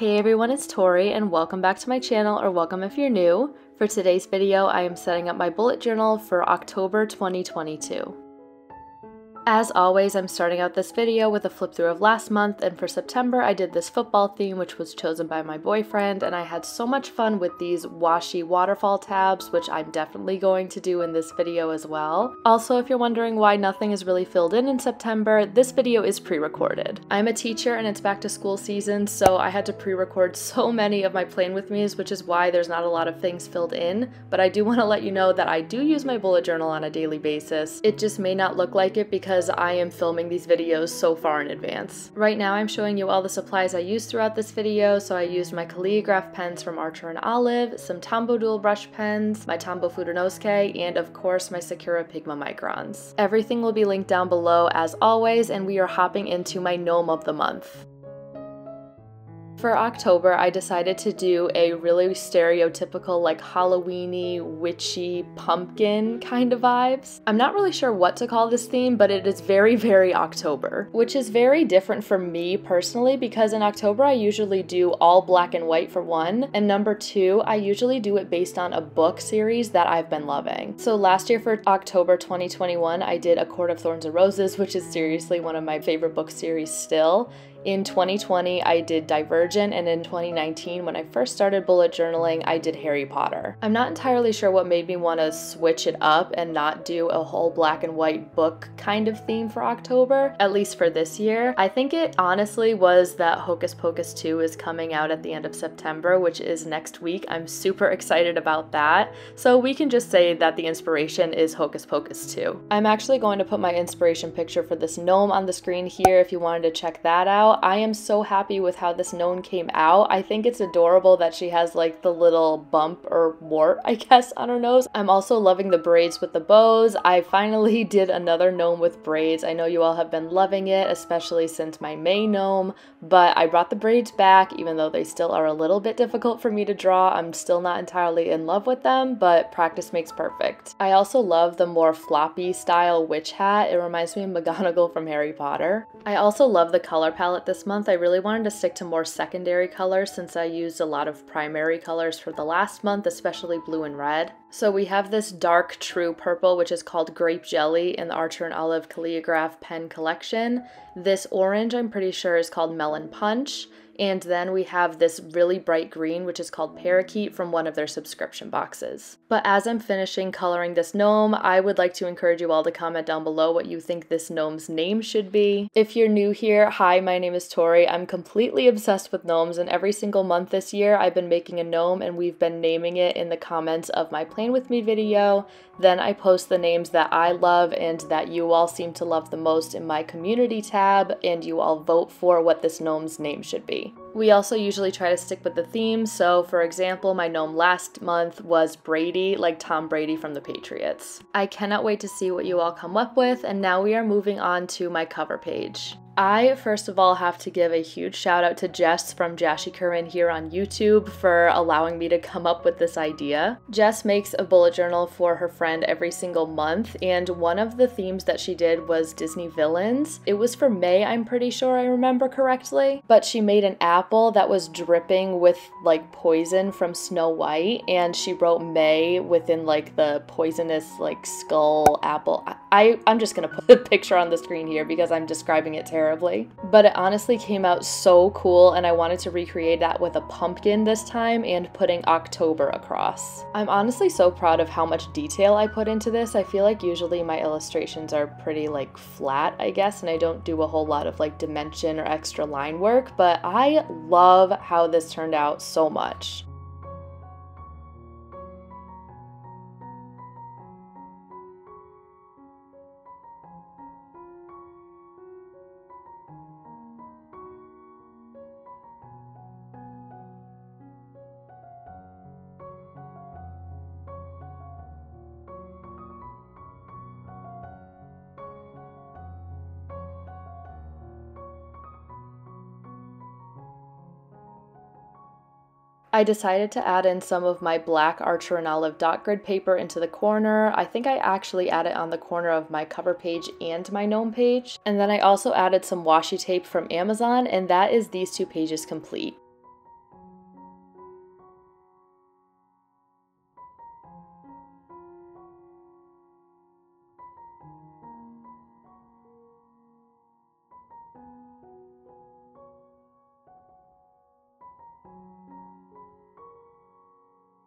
Hey everyone, it's Tori and welcome back to my channel, or welcome if you're new. For today's video, I am setting up my bullet journal for October 2022. As always, I'm starting out this video with a flip through of last month, and for September I did this football theme which was chosen by my boyfriend, and I had so much fun with these washi waterfall tabs, which I'm definitely going to do in this video as well. Also, if you're wondering why nothing is really filled in September, this video is pre-recorded. I'm a teacher and it's back to school season, so I had to pre-record so many of my Plan With Me's, which is why there's not a lot of things filled in, but I do want to let you know that I do use my bullet journal on a daily basis. It just may not look like it because I am filming these videos so far in advance. Right now I'm showing you all the supplies I used throughout this video, so I used my Calligraph pens from Archer & Olive, some Tombow dual brush pens, my Tombow Fudenosuke, and of course my Sakura Pigma Microns. Everything will be linked down below as always, and we are hopping into my gnome of the month. For October, I decided to do a really stereotypical, like Halloween-y, witchy, pumpkin kind of vibes. I'm not really sure what to call this theme, but it is very, very October, which is very different for me personally because in October I usually do all black and white for one, and number two, I usually do it based on a book series that I've been loving. So last year for October 2021, I did A Court of Thorns and Roses, which is seriously one of my favorite book series still. In 2020, I did Divergent, and in 2019, when I first started bullet journaling, I did Harry Potter. I'm not entirely sure what made me want to switch it up and not do a whole black and white book kind of theme for October, at least for this year. I think it honestly was that Hocus Pocus 2 is coming out at the end of September, which is next week. I'm super excited about that. So we can just say that the inspiration is Hocus Pocus 2. I'm actually going to put my inspiration picture for this gnome on the screen here if you wanted to check that out. I am so happy with how this gnome came out. I think it's adorable that she has like the little bump or wart, I guess, on her nose. I'm also loving the braids with the bows. I finally did another gnome with braids. I know you all have been loving it, especially since my May gnome, but I brought the braids back even though they still are a little bit difficult for me to draw. I'm still not entirely in love with them, but practice makes perfect. I also love the more floppy style witch hat. It reminds me of McGonagall from Harry Potter. I also love the color palette this month. I really wanted to stick to more secondary colors since I used a lot of primary colors for the last month, especially blue and red. So we have this dark true purple, which is called Grape Jelly in the Archer & Olive Calligraph pen collection. This orange I'm pretty sure is called Melon Punch. And then we have this really bright green, which is called Parakeet from one of their subscription boxes. But as I'm finishing coloring this gnome, I would like to encourage you all to comment down below what you think this gnome's name should be. If you're new here, hi, my name is Tori. I'm completely obsessed with gnomes, and every single month this year I've been making a gnome and we've been naming it in the comments of my Plan With Me video. Then I post the names that I love and that you all seem to love the most in my community tab, and you all vote for what this gnome's name should be. We also usually try to stick with the theme, so for example, my gnome last month was Brady, like Tom Brady from the Patriots. I cannot wait to see what you all come up with, and now we are moving on to my cover page. I, first of all, have to give a huge shout out to Jess from Jashikurman here on YouTube for allowing me to come up with this idea. Jess makes a bullet journal for her friend every single month, and one of the themes that she did was Disney villains. It was for May, I'm pretty sure I remember correctly, but she made an apple that was dripping with like poison from Snow White, and she wrote May within like the poisonous like skull apple. I'm just gonna put a picture on the screen here because I'm describing it terribly. But it honestly came out so cool, and I wanted to recreate that with a pumpkin this time and putting October across. I'm honestly so proud of how much detail I put into this. I feel like usually my illustrations are pretty like flat, I guess, and I don't do a whole lot of like dimension or extra line work, but I love how this turned out so much. I decided to add in some of my black Archer & Olive dot grid paper into the corner. I think I actually added on the corner of my cover page and my gnome page. And then I also added some washi tape from Amazon, and that is these two pages complete.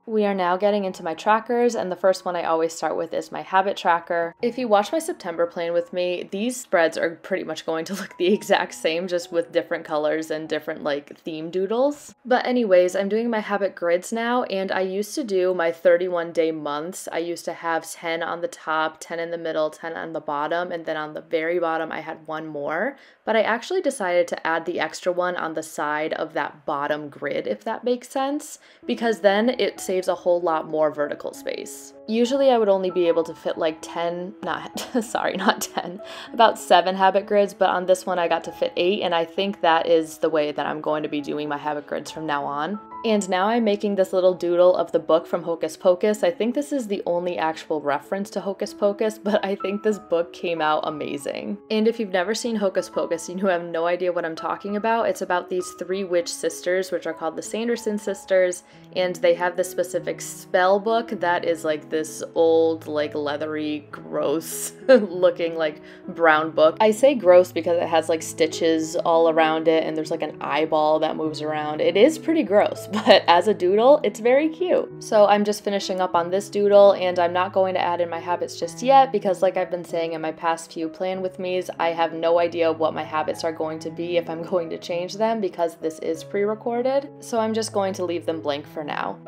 We are now getting into my trackers, and the first one I always start with is my habit tracker. If you watch my September plan with me, these spreads are pretty much going to look the exact same, just with different colors and different like theme doodles. But anyways, I'm doing my habit grids now, and I used to do my 31-day months. I used to have 10 on the top, 10 in the middle, 10 on the bottom, and then on the very bottom I had one more. But I actually decided to add the extra one on the side of that bottom grid, if that makes sense, because then it saves a whole lot more vertical space. Usually I would only be able to fit like 10, not 10, about 7 habit grids, but on this one I got to fit 8, and I think that is the way that I'm going to be doing my habit grids from now on. And now I'm making this little doodle of the book from Hocus Pocus. I think this is the only actual reference to Hocus Pocus, but I think this book came out amazing. And if you've never seen Hocus Pocus and you have no idea what I'm talking about, it's about these 3 witch sisters, which are called the Sanderson sisters, and they have this specific spell book that is like this old, like leathery, gross looking like brown book. I say gross because it has like stitches all around it and there's like an eyeball that moves around. It is pretty gross, but as a doodle, it's very cute. So I'm just finishing up on this doodle, and I'm not going to add in my habits just yet because, like I've been saying in my past few plan with me's, I have no idea what my habits are going to be if I'm going to change them because this is pre-recorded. So I'm just going to leave them blank for now.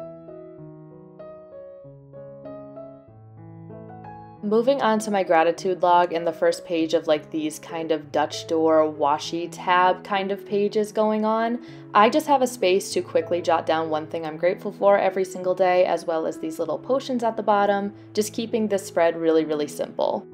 Moving on to my gratitude log and the first page of like these kind of Dutch door washi tab kind of pages going on, I just have a space to quickly jot down one thing I'm grateful for every single day, as well as these little potions at the bottom, just keeping this spread really, really simple.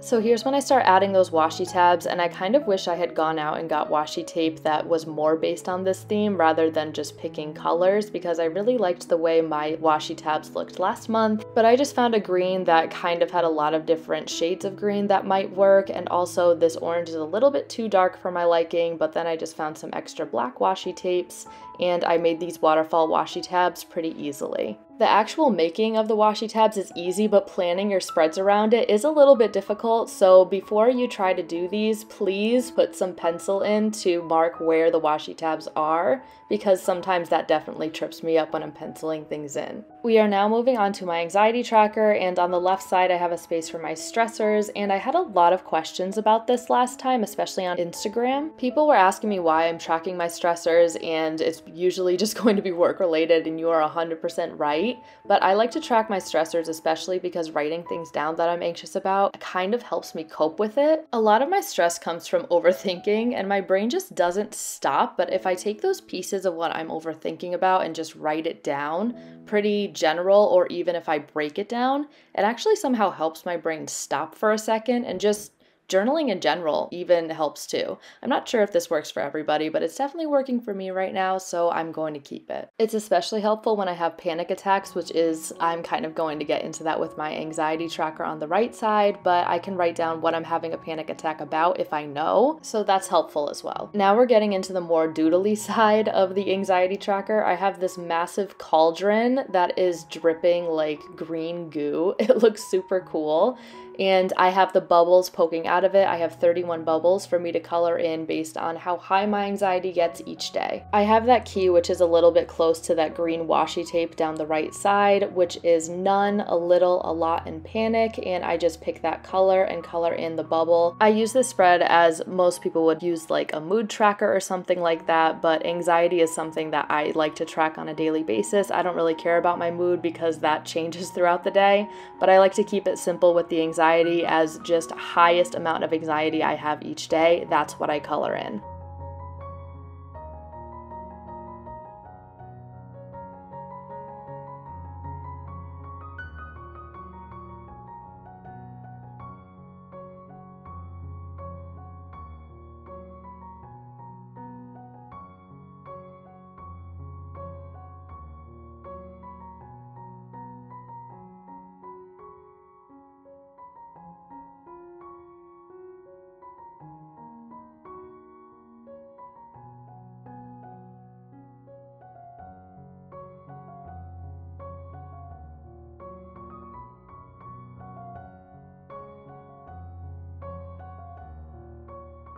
So here's when I start adding those washi tabs, and I kind of wish I had gone out and got washi tape that was more based on this theme rather than just picking colors, because I really liked the way my washi tabs looked last month, but I just found a green that kind of had a lot of different shades of green that might work, and also this orange is a little bit too dark for my liking, but then I just found some extra black washi tapes, and I made these waterfall washi tabs pretty easily. The actual making of the washi tabs is easy, but planning your spreads around it is a little bit difficult, so before you try to do these, please put some pencil in to mark where the washi tabs are, because sometimes that definitely trips me up when I'm penciling things in. We are now moving on to my anxiety tracker, and on the left side I have a space for my stressors, and I had a lot of questions about this last time, especially on Instagram. People were asking me why I'm tracking my stressors, and it's usually just going to be work related, and you are 100% right. But I like to track my stressors, especially because writing things down that I'm anxious about kind of helps me cope with it. A lot of my stress comes from overthinking, and my brain just doesn't stop, but if I take those pieces of what I'm overthinking about and just write it down, pretty general, or even if I break it down, it actually somehow helps my brain stop for a second, and just journaling in general even helps too. I'm not sure if this works for everybody, but it's definitely working for me right now, so I'm going to keep it. It's especially helpful when I have panic attacks, which is, I'm kind of going to get into that with my anxiety tracker on the right side, but I can write down what I'm having a panic attack about if I know, so that's helpful as well. Now we're getting into the more doodly side of the anxiety tracker. I have this massive cauldron that is dripping like green goo. It looks super cool. And I have the bubbles poking out of it. I have 31 bubbles for me to color in based on how high my anxiety gets each day. I have that key, which is a little bit close to that green washi tape down the right side, which is none, a little, a lot, and panic, and I just pick that color and color in the bubble. I use this spread as most people would use like a mood tracker or something like that, but anxiety is something that I like to track on a daily basis. I don't really care about my mood because that changes throughout the day, but I like to keep it simple with the anxiety as just highest amount of anxiety I have each day. That's what I color in.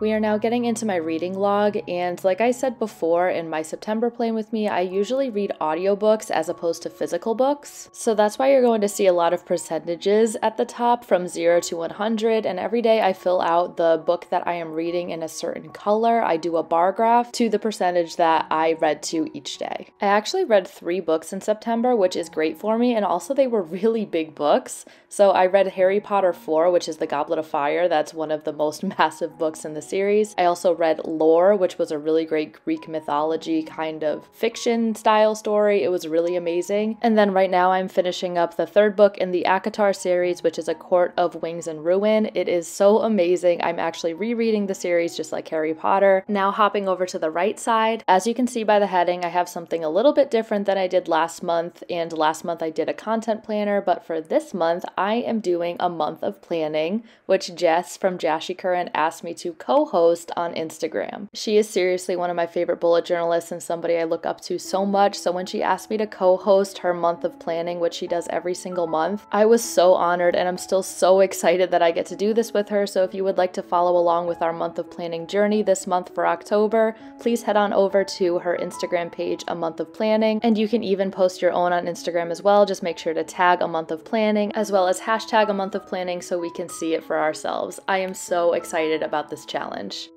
We are now getting into my reading log, and like I said before in my September plan with me, I usually read audiobooks as opposed to physical books. So that's why you're going to see a lot of percentages at the top from 0 to 100, and every day I fill out the book that I am reading in a certain color. I do a bar graph to the percentage that I read to each day. I actually read 3 books in September, which is great for me, and also they were really big books. So I read Harry Potter 4, which is The Goblet of Fire. That's one of the most massive books in the series. I also read Lore, which was a really great Greek mythology kind of fiction style story. It was really amazing. And then right now I'm finishing up the 3rd book in the ACOTAR series, which is A Court of Wings and Ruin. It is so amazing. I'm actually rereading the series just like Harry Potter. Now hopping over to the right side. As you can see by the heading, I have something a little bit different than I did last month, and last month I did a content planner, but for this month I am doing a month of planning, which Jess from Jashi Current asked me to co-host on Instagram. She is seriously one of my favorite bullet journalists and somebody I look up to so much, so when she asked me to co-host her month of planning, which she does every single month, I was so honored, and I'm still so excited that I get to do this with her. So if you would like to follow along with our month of planning journey this month for October, please head on over to her Instagram page, A Month of Planning, and you can even post your own on Instagram as well. Just make sure to tag A Month of Planning as well as hashtag A Month of Planning so we can see it for ourselves. I am so excited about this challenge.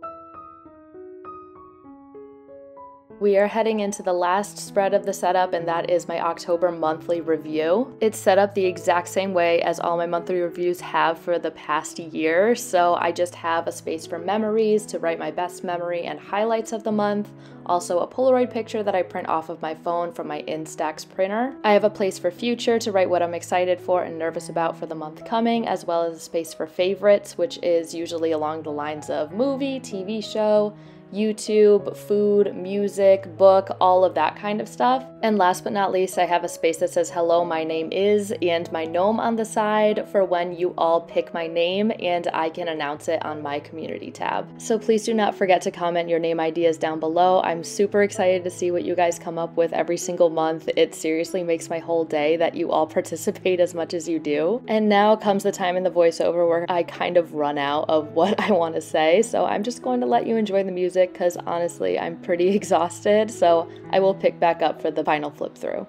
We are heading into the last spread of the setup, and that is my October monthly review. It's set up the exact same way as all my monthly reviews have for the past year, so I just have a space for memories to write my best memory and highlights of the month, also a Polaroid picture that I print off of my phone from my Instax printer. I have a place for future to write what I'm excited for and nervous about for the month coming, as well as a space for favorites, which is usually along the lines of movie, TV show, YouTube, food, music, book, all of that kind of stuff. And last but not least, I have a space that says hello, my name is, and my gnome on the side for when you all pick my name and I can announce it on my community tab. So please do not forget to comment your name ideas down below. I'm super excited to see what you guys come up with every single month. It seriously makes my whole day that you all participate as much as you do. And now comes the time in the voiceover where I kind of run out of what I want to say, so I'm just going to let you enjoy the music because honestly I'm pretty exhausted, so I will pick back up for the final flip through.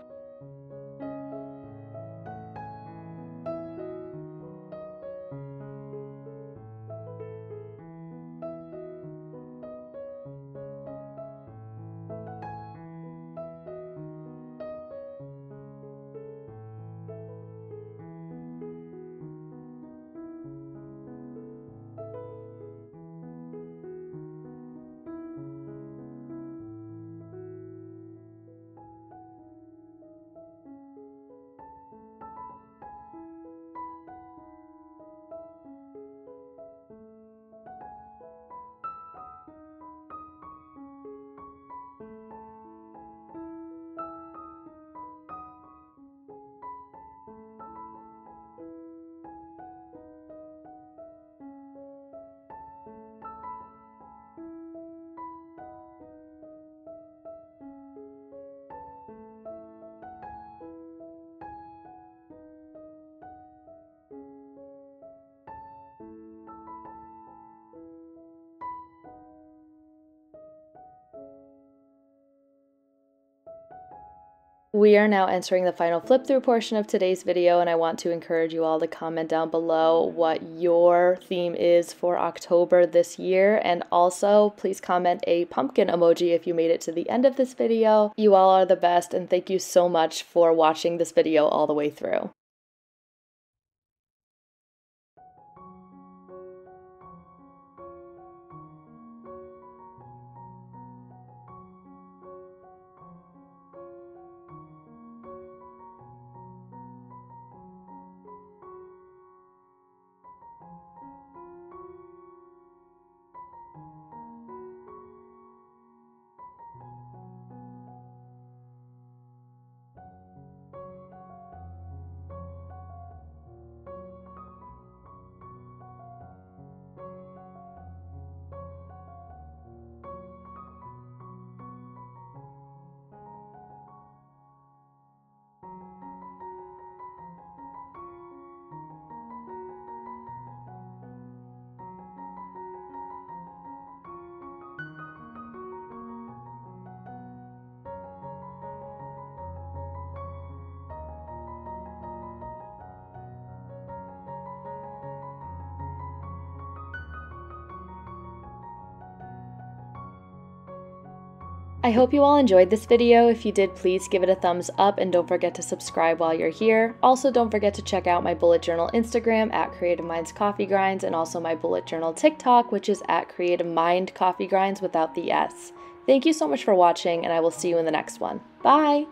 We are now entering the final flip through portion of today's video, and I want to encourage you all to comment down below what your theme is for October this year, and also please comment a pumpkin emoji if you made it to the end of this video. You all are the best, and thank you so much for watching this video all the way through. I hope you all enjoyed this video. If you did, please give it a thumbs up and don't forget to subscribe while you're here. Also, don't forget to check out my bullet journal Instagram at Creative Minds Coffee Grinds and also my bullet journal TikTok, which is at Creative Mind Coffee Grinds without the S. Thank you so much for watching, and I will see you in the next one. Bye!